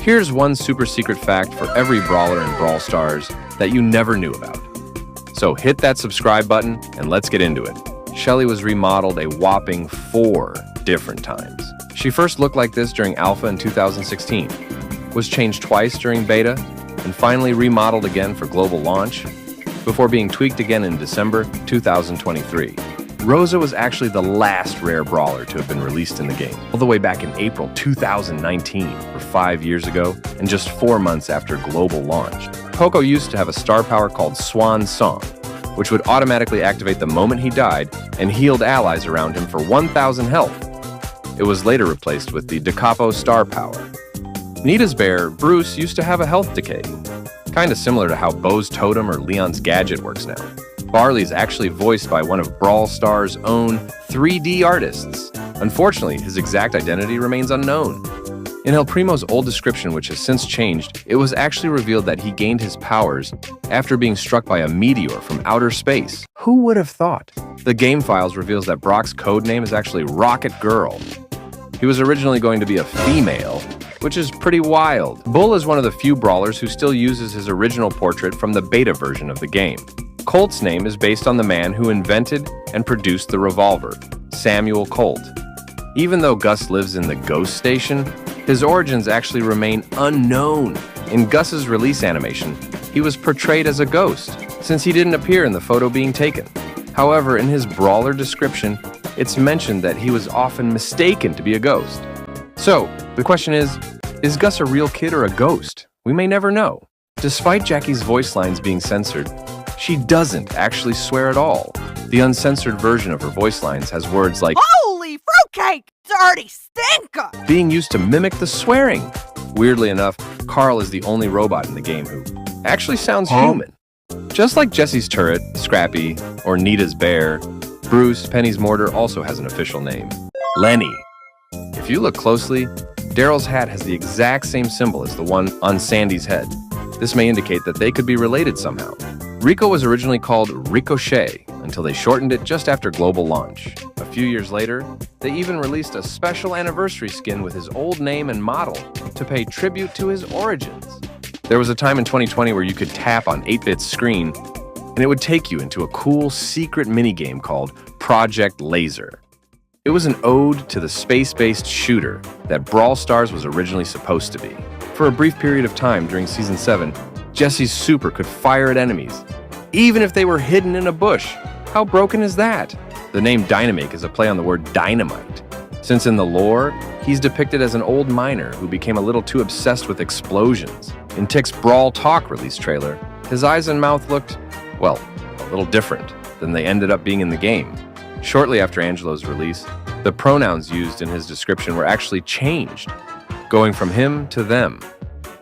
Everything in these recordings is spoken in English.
Here's one super secret fact for every brawler in Brawl Stars that you never knew about. So hit that subscribe button and let's get into it. Shelly was remodeled a whopping 4 different times. She first looked like this during Alpha in 2016, was changed twice during Beta, and finally remodeled again for global launch, before being tweaked again in December 2023. Rosa was actually the last rare brawler to have been released in the game, all the way back in April 2019, or 5 years ago, and just 4 months after global launch. Poco used to have a star power called Swan Song, which would automatically activate the moment he died and healed allies around him for 1,000 health. It was later replaced with the Da Capo star power. Nita's bear, Bruce, used to have a health decay, kinda similar to how Bo's totem or Leon's gadget works now. Barley's actually voiced by one of Brawl Stars' own 3D artists. Unfortunately, his exact identity remains unknown. In El Primo's old description, which has since changed, it was actually revealed that he gained his powers after being struck by a meteor from outer space. Who would have thought? The game files reveals that Brock's codename is actually Rocket Girl. He was originally going to be a female, which is pretty wild. Bull is one of the few brawlers who still uses his original portrait from the beta version of the game. Colt's name is based on the man who invented and produced the revolver, Samuel Colt. Even though Gus lives in the Ghost Station, his origins actually remain unknown. In Gus's release animation, he was portrayed as a ghost, since he didn't appear in the photo being taken. However, in his Brawler description, it's mentioned that he was often mistaken to be a ghost. So, the question is Gus a real kid or a ghost? We may never know. Despite Jackie's voice lines being censored, she doesn't actually swear at all. The uncensored version of her voice lines has words like "Holy fruitcake! Dirty stinker!" being used to mimic the swearing. Weirdly enough, Carl is the only robot in the game who actually sounds human. Just like Jesse's turret, Scrappy, or Nita's bear, Bruce, Penny's mortar also has an official name, Lenny. If you look closely, Daryl's hat has the exact same symbol as the one on Sandy's head. This may indicate that they could be related somehow. Rico was originally called Ricochet until they shortened it just after global launch. A few years later, they even released a special anniversary skin with his old name and model to pay tribute to his origins. There was a time in 2020 where you could tap on 8-bit's screen and it would take you into a cool secret minigame called Project Laser. It was an ode to the space-based shooter that Brawl Stars was originally supposed to be. For a brief period of time during Season 7, Jesse's super could fire at enemies, even if they were hidden in a bush. How broken is that? The name Dynamake is a play on the word dynamite, since in the lore, he's depicted as an old miner who became a little too obsessed with explosions. In Tick's Brawl Talk release trailer, his eyes and mouth looked, well, a little different than they ended up being in the game. Shortly after Angelo's release, the pronouns used in his description were actually changed, going from him to them.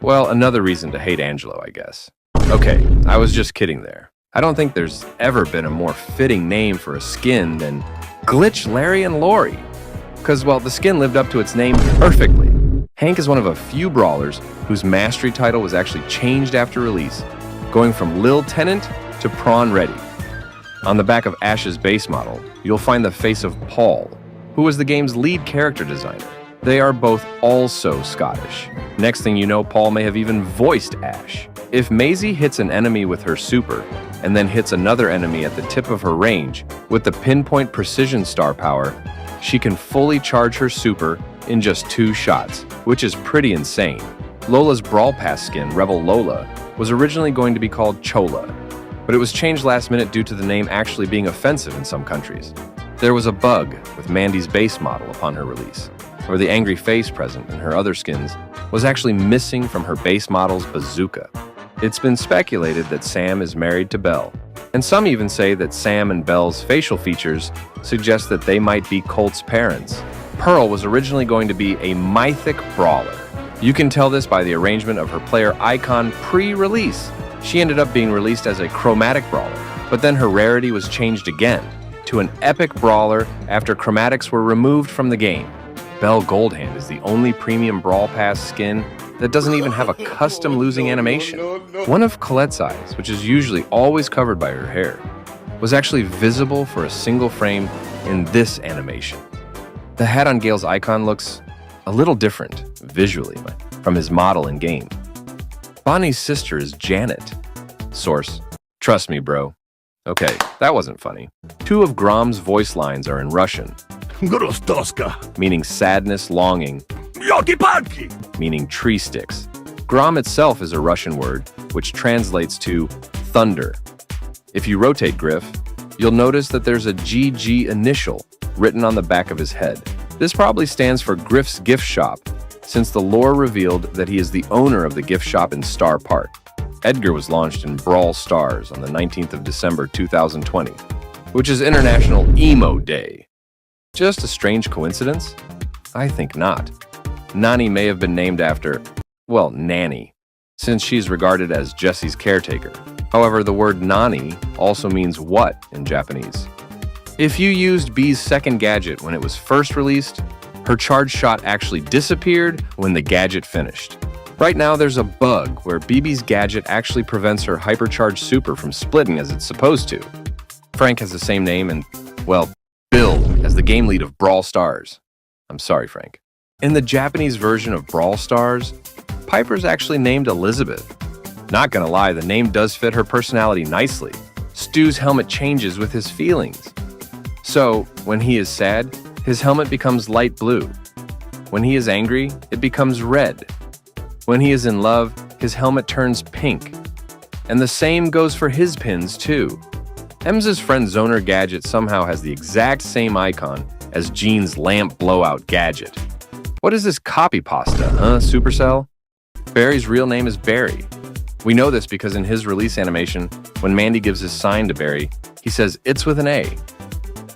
Well, another reason to hate Angelo, I guess. Okay, I was just kidding there. I don't think there's ever been a more fitting name for a skin than Glitch Larry and Lori. Because, well, the skin lived up to its name perfectly. Hank is one of a few brawlers whose mastery title was actually changed after release, going from Lil Tenant to Prawn Ready. On the back of Ash's base model, you'll find the face of Paul, who was the game's lead character designer. They are both also Scottish. Next thing you know, Paul may have even voiced Ash. If Maisie hits an enemy with her super, and then hits another enemy at the tip of her range with the pinpoint precision star power, she can fully charge her super in just 2 shots, which is pretty insane. Lola's Brawl Pass skin, Rebel Lola, was originally going to be called Chola, but it was changed last minute due to the name actually being offensive in some countries. There was a bug with Mandy's base model upon her release, where the angry face present in her other skins was actually missing from her base model's bazooka. It's been speculated that Sam is married to Belle, and some even say that Sam and Belle's facial features suggest that they might be Colt's parents. Pearl was originally going to be a mythic brawler. You can tell this by the arrangement of her player icon pre-release. She ended up being released as a chromatic brawler, but then her rarity was changed again to an epic brawler after chromatics were removed from the game. Belle Goldhand is the only premium Brawl Pass skin that doesn't even have a custom losing animation. One of Colette's eyes, which is usually always covered by her hair, was actually visible for a single frame in this animation. The hat on Gale's icon looks a little different visually. from his model in-game. Bonnie's sister is Janet. Source: trust me, bro. Okay, that wasn't funny. 2 of Grom's voice lines are in Russian, meaning sadness, longing, meaning tree sticks. Grom itself is a Russian word, which translates to thunder. If you rotate Griff, you'll notice that there's a GG initial written on the back of his head. This probably stands for Griff's Gift Shop, since the lore revealed that he is the owner of the gift shop in Star Park. Edgar was launched in Brawl Stars on the 19th of December 2020, which is International Emo Day. Just a strange coincidence? I think not. Nani may have been named after, well, Nanny, since she's regarded as Jesse's caretaker. However, the word Nani also means what in Japanese. If you used B's second gadget when it was first released, her charge shot actually disappeared when the gadget finished. Right now, there's a bug where BB's gadget actually prevents her hypercharged super from splitting as it's supposed to. Frank has the same name and, well, billed as the game lead of Brawl Stars. I'm sorry, Frank. In the Japanese version of Brawl Stars, Piper's actually named Elizabeth. Not gonna lie, the name does fit her personality nicely. Stu's helmet changes with his feelings. So, when he is sad, his helmet becomes light blue. When he is angry, it becomes red. When he is in love, his helmet turns pink. And the same goes for his pins, too. Emza's friend Zoner Gadget somehow has the exact same icon as Gene's lamp blowout gadget. What is this copy pasta, Supercell? Barry's real name is Barry. We know this because in his release animation, when Mandy gives his sign to Barry, he says it's with an A.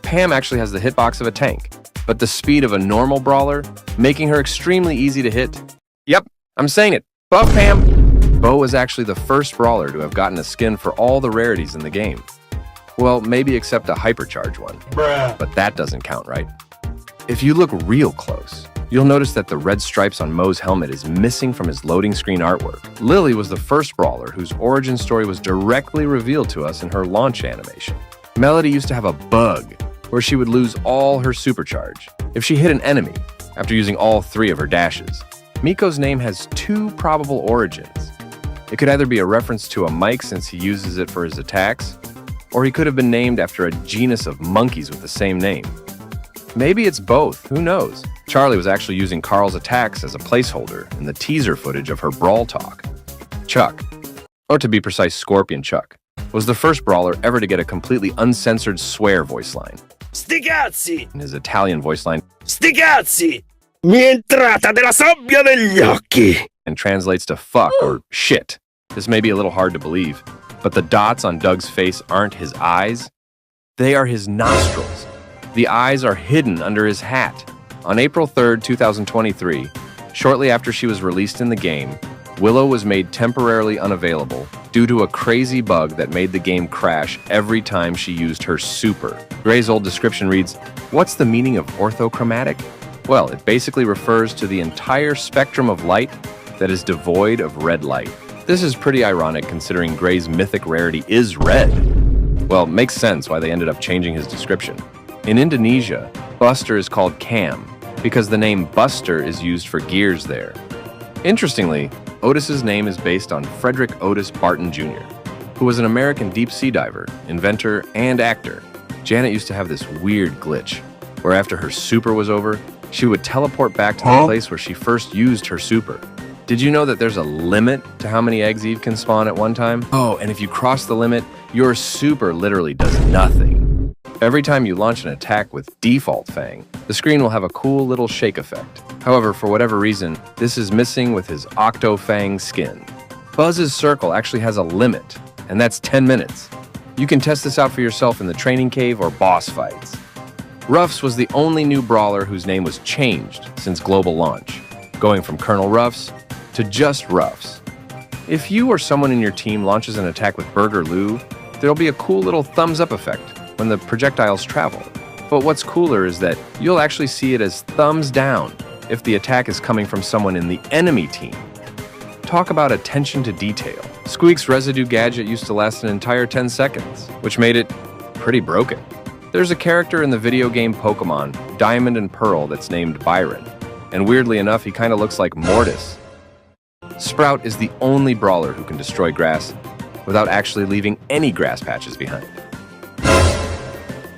Pam actually has the hitbox of a tank, but the speed of a normal brawler, making her extremely easy to hit. Yep, I'm saying it. Buff Pam! Bo was actually the first brawler to have gotten a skin for all the rarities in the game. Well, maybe except a hypercharge one. Bruh. But that doesn't count, right? If you look real close, you'll notice that the red stripes on Mo's helmet is missing from his loading screen artwork. Lily was the first brawler whose origin story was directly revealed to us in her launch animation. Melody used to have a bug where she would lose all her supercharge if she hit an enemy after using all 3 of her dashes. Miko's name has 2 probable origins. It could either be a reference to a mic since he uses it for his attacks, or he could have been named after a genus of monkeys with the same name. Maybe it's both, who knows? Charlie was actually using Carl's attacks as a placeholder in the teaser footage of her Brawl talk. Chuck, or to be precise, Scorpion Chuck, was the first brawler ever to get a completely uncensored swear voice line. Sti cazzi! In his Italian voice line, Sti cazzi! Mi è entrata della sabbia negli occhi! And translates to fuck or shit. This may be a little hard to believe, but the dots on Doug's face aren't his eyes. They are his nostrils. The eyes are hidden under his hat. On April 3rd, 2023, shortly after she was released in the game, Willow was made temporarily unavailable due to a crazy bug that made the game crash every time she used her super. Gray's old description reads, "What's the meaning of orthochromatic?" Well, it basically refers to the entire spectrum of light that is devoid of red light. This is pretty ironic considering Gray's mythic rarity is red. Well, makes sense why they ended up changing his description. In Indonesia, Buster is called Cam because the name Buster is used for gears there. Interestingly, Otis's name is based on Frederick Otis Barton Jr., who was an American deep-sea diver, inventor, and actor. Janet used to have this weird glitch, where after her super was over, she would teleport back to the place where she first used her super. Did you know that there's a limit to how many eggs Eve can spawn at one time? Oh, and if you cross the limit, your super literally does nothing. Every time you launch an attack with default Fang, the screen will have a cool little shake effect. However, for whatever reason, this is missing with his Octo Fang skin. Buzz's circle actually has a limit, and that's 10 minutes. You can test this out for yourself in the training cave or boss fights. Ruffs was the only new brawler whose name was changed since global launch, going from Colonel Ruffs to just Ruffs. If you or someone in your team launches an attack with Burger Lou, there'll be a cool little thumbs up effect when the projectiles travel. But what's cooler is that you'll actually see it as thumbs down if the attack is coming from someone in the enemy team. Talk about attention to detail. Squeak's residue gadget used to last an entire 10 seconds, which made it pretty broken. There's a character in the video game Pokemon, Diamond and Pearl, that's named Byron. And weirdly enough, he kind of looks like Mortis. Sprout is the only brawler who can destroy grass without actually leaving any grass patches behind.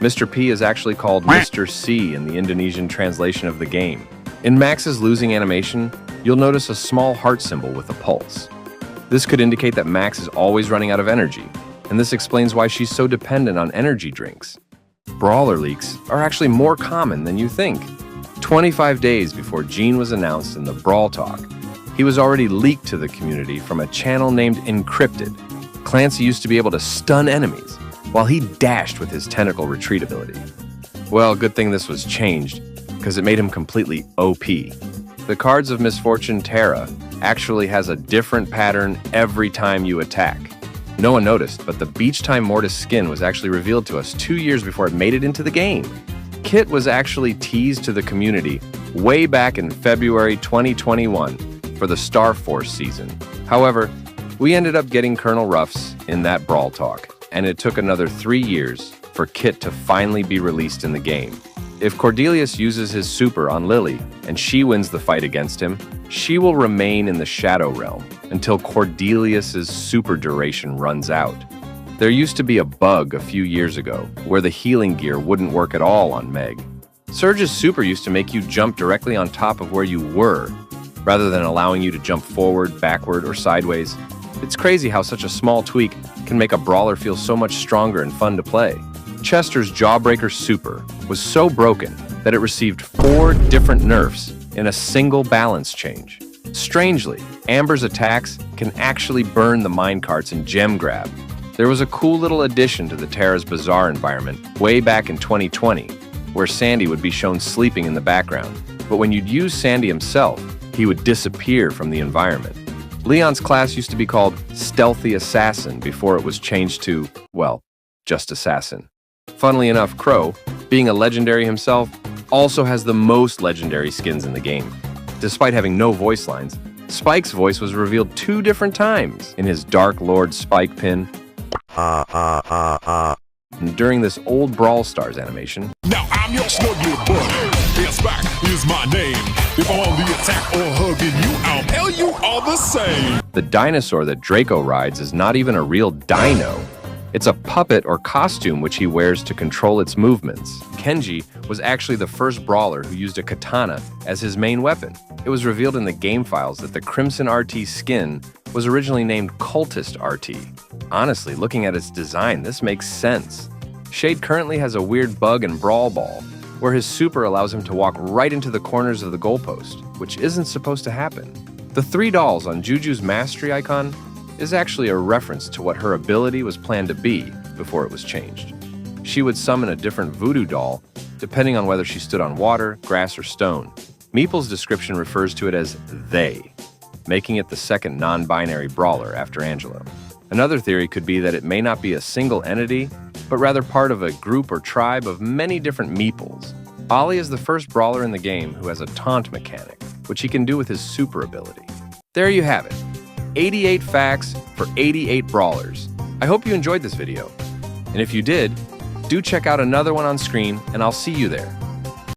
Mr. P is actually called Mr. C in the Indonesian translation of the game. In Max's losing animation, you'll notice a small heart symbol with a pulse. This could indicate that Max is always running out of energy, and this explains why she's so dependent on energy drinks. Brawler leaks are actually more common than you think. 25 days before Gene was announced in the Brawl Talk, he was already leaked to the community from a channel named Encrypted. Clancy used to be able to stun enemies, while he dashed with his tentacle retreat ability. Well, good thing this was changed, because it made him completely OP. The Cards of Misfortune Terra actually has a different pattern every time you attack. No one noticed, but the Beach Time Mortis skin was actually revealed to us 2 years before it made it into the game. Kit was actually teased to the community way back in February 2021 for the Star Force season. However, we ended up getting Colonel Ruffs in that Brawl Talk, and it took another 3 years for Kit to finally be released in the game. If Cordelius uses his super on Lily and she wins the fight against him, she will remain in the Shadow Realm until Cordelius's super duration runs out. There used to be a bug a few years ago where the healing gear wouldn't work at all on Meg. Surge's super used to make you jump directly on top of where you were, rather than allowing you to jump forward, backward, or sideways. It's crazy how such a small tweak can make a brawler feel so much stronger and fun to play. Chester's Jawbreaker Super was so broken that it received 4 different nerfs in a single balance change. Strangely, Amber's attacks can actually burn the minecarts and gem grab. There was a cool little addition to the Terra's Bazaar environment way back in 2020, where Sandy would be shown sleeping in the background. But when you'd use Sandy himself, he would disappear from the environment. Leon's class used to be called Stealthy Assassin before it was changed to, well, just Assassin. Funnily enough, Crow, being a legendary himself, also has the most legendary skins in the game. Despite having no voice lines, Spike's voice was revealed 2 different times in his Dark Lord Spike pin. And during this old Brawl Stars animation. Now I'm your snuggly buddy. Yes, back is my name. If I'm on the attack or hugging you, I'll tell you all the same. The dinosaur that Draco rides is not even a real dino. It's a puppet or costume which he wears to control its movements. Kenji was actually the first brawler who used a katana as his main weapon. It was revealed in the game files that the Crimson RT skin was originally named Cultist RT. Honestly, looking at its design, this makes sense. Shade currently has a weird bug in Brawl Ball, where his super allows him to walk right into the corners of the goalpost, which isn't supposed to happen. The 3 dolls on Juju's mastery icon is actually a reference to what her ability was planned to be before it was changed. She would summon a different voodoo doll depending on whether she stood on water, grass, or stone. Meeple's description refers to it as they, making it the second non-binary brawler after Angelo. Another theory could be that it may not be a single entity, but rather part of a group or tribe of many different Meeples. Ollie is the first brawler in the game who has a taunt mechanic, which he can do with his super ability. There you have it. 88 facts for 88 brawlers. I hope you enjoyed this video. And if you did, do check out another one on screen, and I'll see you there.